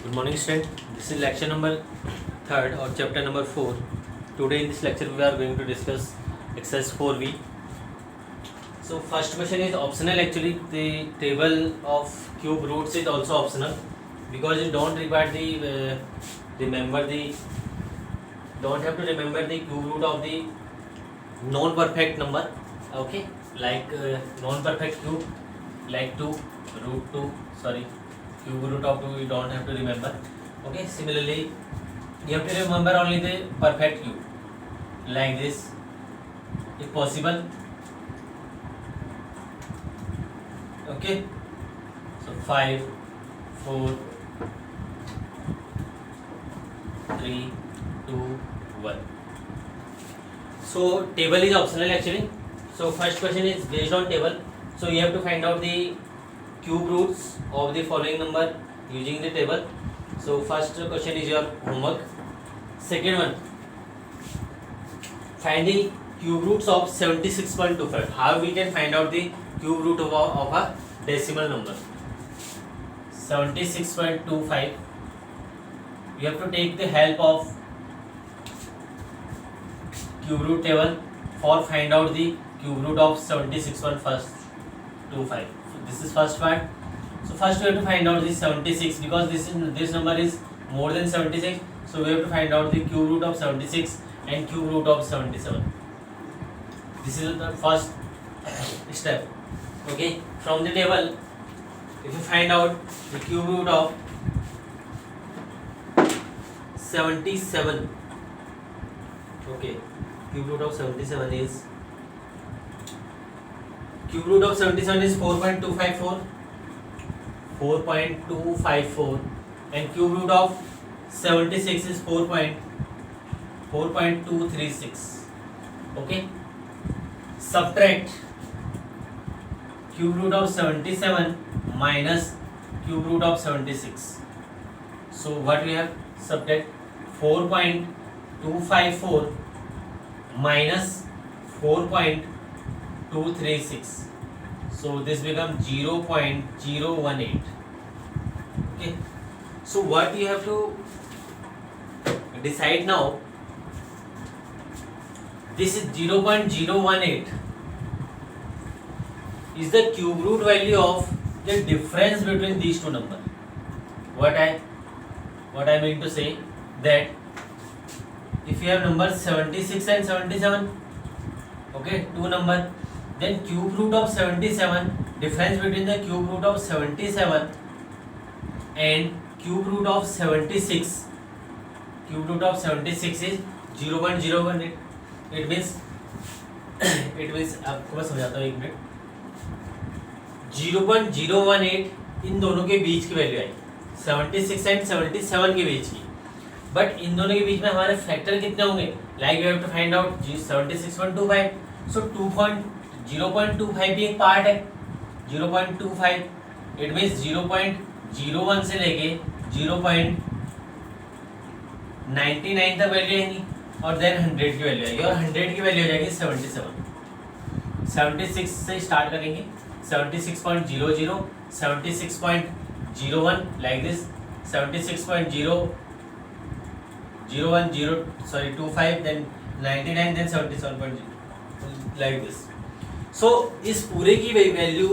Good morning, student. This is lecture number third or chapter number 4. Today in this lecture we are going to discuss exercise 4b. So first question is optional. Actually, the table of cube roots is also optional because you don't require the remember the don't have to remember the cube root of the non-perfect number. Okay, like non-perfect cube like 2 root 2. Sorry. Cube root of 2 you don't have to remember. Okay, similarly you have to remember only the perfect cube like this if possible. Okay, so 5 4 3 2 1. So table is optional actually. So first question is based on table, so you have to find out the cube roots of the following number using the table. So first question is your homework. Second one, find the cube roots of 76.25. How we can find out the cube root of a decimal number? 76.25. You have to take the help of cube root table for find out the cube root of 76.25. So this is first part. So first we have to find out the 76 because this number is more than 76. So we have to find out the cube root of 76 and cube root of 77. This is the first step. Okay, from the table, if you find out the cube root of 77, okay, cube root of 77 is 4.254, 4.254, and cube root of 76 is 4.236. Okay, subtract cube root of 77 minus cube root of 76. So what we have? Subtract 4.254 minus 4.236. So this becomes 0.018. Okay, so what you have to decide now, this is 0.018 is the cube root value of the difference between these two numbers. What I mean to say that if you have numbers 76 and 77, okay, two number, then cube root of 77, difference between the cube root of 77 and cube root of 76, cube root of 76 is 0.018. it means आपको मैं समझाता हूँ एक minute. 0.018 इन दोनों के बीच की value I, 76 and 77 के बीच की. बट इन दोनों के बीच में हमारे फैक्टर कितने होंगे? Like we have to find out 76.25. So 0.25 भी एक पार्ट है. 0.25 इट मीन्स 0.01 से लेके 0.99 तक वैल्यू आएंगी और देन 100 की वैल्यू आएगी और 100 की वैल्यू हो जाएगी 77. 76 से स्टार्ट करेंगे, 76.00, 76.01 like this, 76.00125, then 99, then 77.0 like this. So इस पूरे की वैल्यू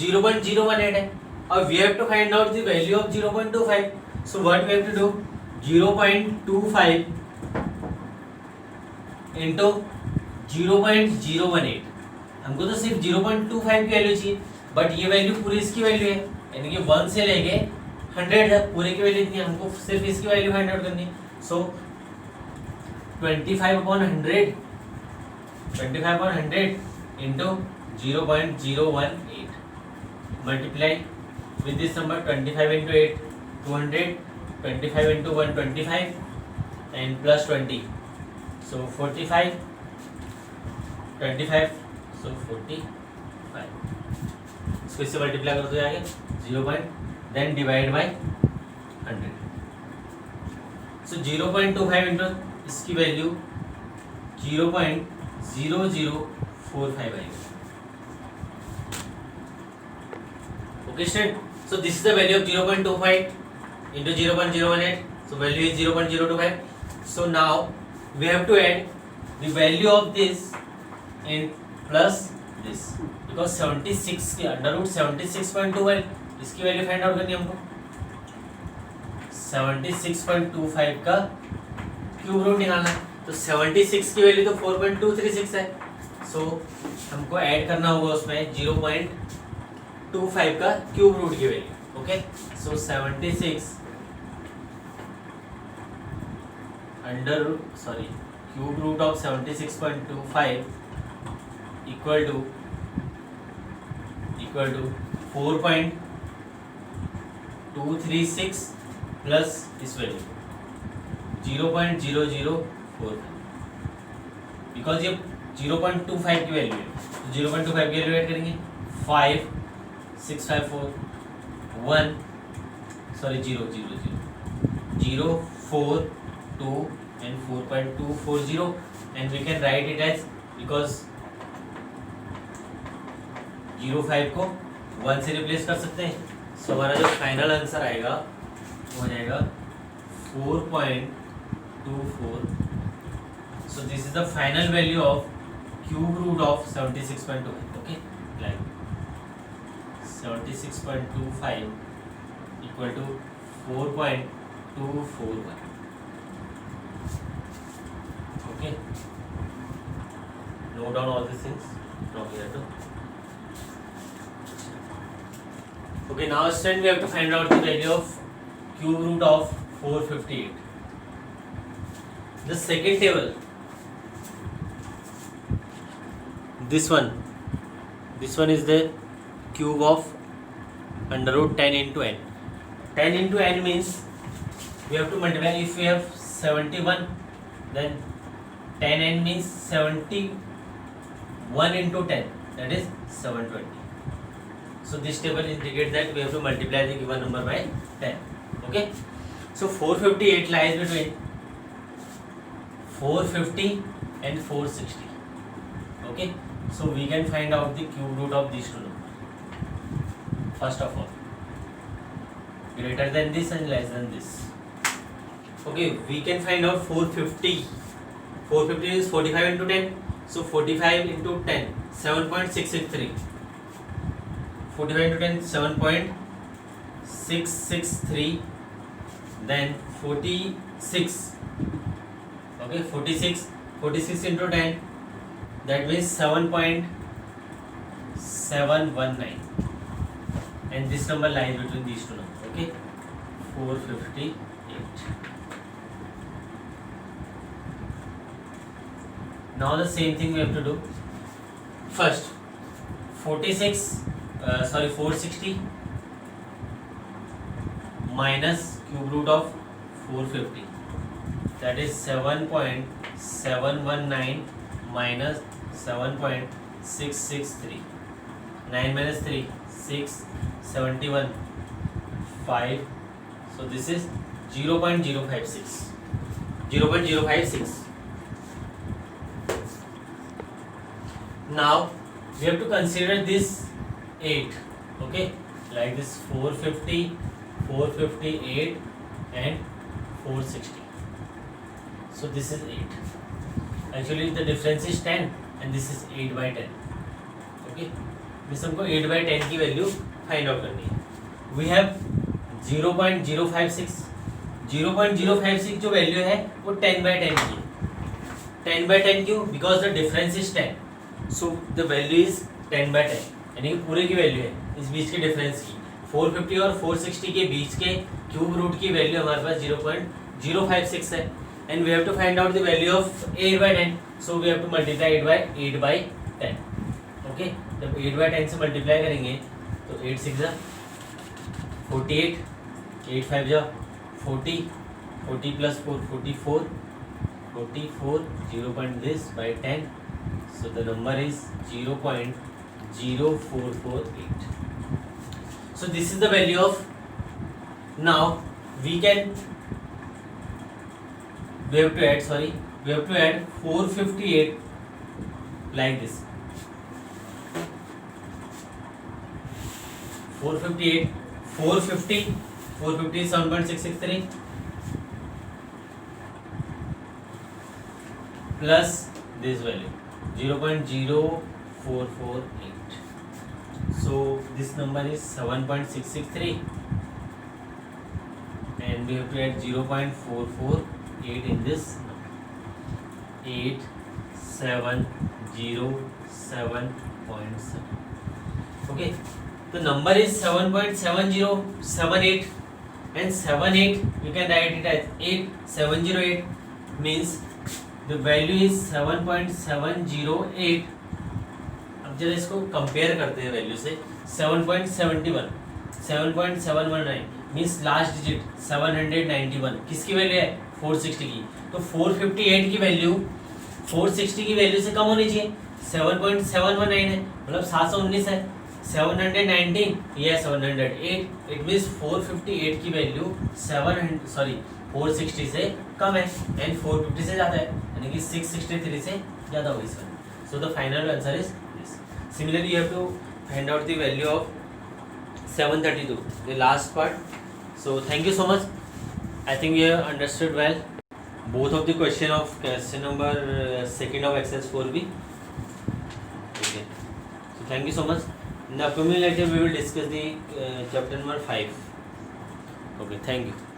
0.018 है और we have to find out the value of 0.25. So what we have to do? 0.25 into 0.018. हमको तो सिर्फ 0.25 की वैल्यू चाहिए, बट ये वैल्यू पूरी इसकी वैल्यू है, यानी कि 1 से लेके 100 तक पूरे की वैल्यू इतनी है, हमको सिर्फ इसकी वैल्यू फाइंड आउट करनी है. सो 25/100 into 0.018 multiply with this number. 25 into 8 200, 25 into 1 25 and plus 20, so 45, 25, so 45. इसको इससे मल्टीप्लाई कर दो जाएगा 0. then divide by 100. so 0.25 into इसकी वैल्यू 0.0045 आएगी. Okay, student. So this is the value of 0.25 into 0.018, so value is 0.025. So now we have to add the value of this and plus this, because 76 की under root 76.2 है, इसकी value find out करनी है हमको. 76.25 का cube root निकालना है. तो 76 की वैल्यू तो 4.236 है. सो हमको ऐड करना होगा उसमें 0.25 का क्यूब रूट की value. Okay, so 76 cube root of 76.25 equal to 4.236 plus इस वैल्यू 0.0045, बिकॉज ये 0.25 की वैल्यू है, तो 0.25 की वैल्यू ऐड करेंगे. 5 6 5 4 1 0 0 0 4 2 and 4.240, and we can write it as, because 05 को 1 से रिप्लेस कर सकते हैं. सो हमारा जो फाइनल आंसर आएगा वो हो जाएगा 4.24. So this is the final value of cube root of 76.2. Okay, like 76.25 equal to 4.241. Okay, note down all these things from here to. Okay, now student, we have to find out the value of cube root of 458. The second table, this one is the cube of under root 10 into n. 10 into n means we have to multiply. If we have 71, then 10n means 71 into 10, that is 720. So this table indicates that we have to multiply the given number by 10. Okay, so 458 lies between 450 and 460. Okay, so we can find out the cube root of these two numbers. First of all, greater than this and less than this. Okay, we can find out 450. 450 is 45 into 10. So 45 into 10, 7.663. 45 into 10, 7.663. Then 46. Okay, 46 into 10. That means 7.719. And this number lies between these two numbers. Okay, 458. Now the same thing we have to do. First, 460 minus cube root of 450, that is 7.719 minus 7.663. 9 minus 3, 6, 71, 5. So this is 0.056. 0.056. Now we have to consider this 8. Okay, like this 450, 458 and 460. So this is 8. Actually the difference is 10 and this is 8 by 10. Okay, this हमको 8 by 10 की value find out करनी है. We have 0.056. 0.056 जो value है वो 10 by 10 की है. 10 by 10 क्यों? Because the difference is 10. So the value is 10 by 10, यानी कि पूरे की वैल्यू है इस बीच के डिफरेंस की. 450 और 460 के बीच के क्यूब रूट की वैल्यू हमारे पास 0.056 है. And we have to find out the value of 8 by 10. So we have to multiply 8 by 10. Okay, जब 8 by 10 से मल्टीप्लाई करेंगे तो 8 6 जा 48, 8 5 जा 40, 40 plus 4 44, 0 point this by 10. So the number is 0.0448. So this is the value of. Now we have to add 458 like this. 458, 450 450 is 7.663 plus this value 0.0448. So this number is 7.663 and we have to add 0.448 in this number. 8707.7. Okay, the number is 7.7078 and 78 you can write it as 8708 means the value is 7.708. अब जरा इसको compare करते हैं value से 7.71 7.719 means last digit 791 किसकी value है 460 की, तो 458 की वैल्यू 460 की वैल्यू से कम होनी चाहिए 7.719 है मतलब 719 है 719 ये 708 इट मीन्स 458 की वैल्यू 460 से कम है एंड 450 से ज़्यादा है यानी कि 663 से ज़्यादा होगी इसका. So the final answer is this. Similarly you have to find out the value of 732 the last part. So thank you so much. I think you have understood well both of the question of question number second of exercise 4b. Okay, so thank you so much. In the upcoming lecture we will discuss the chapter number 5. Okay, thank you.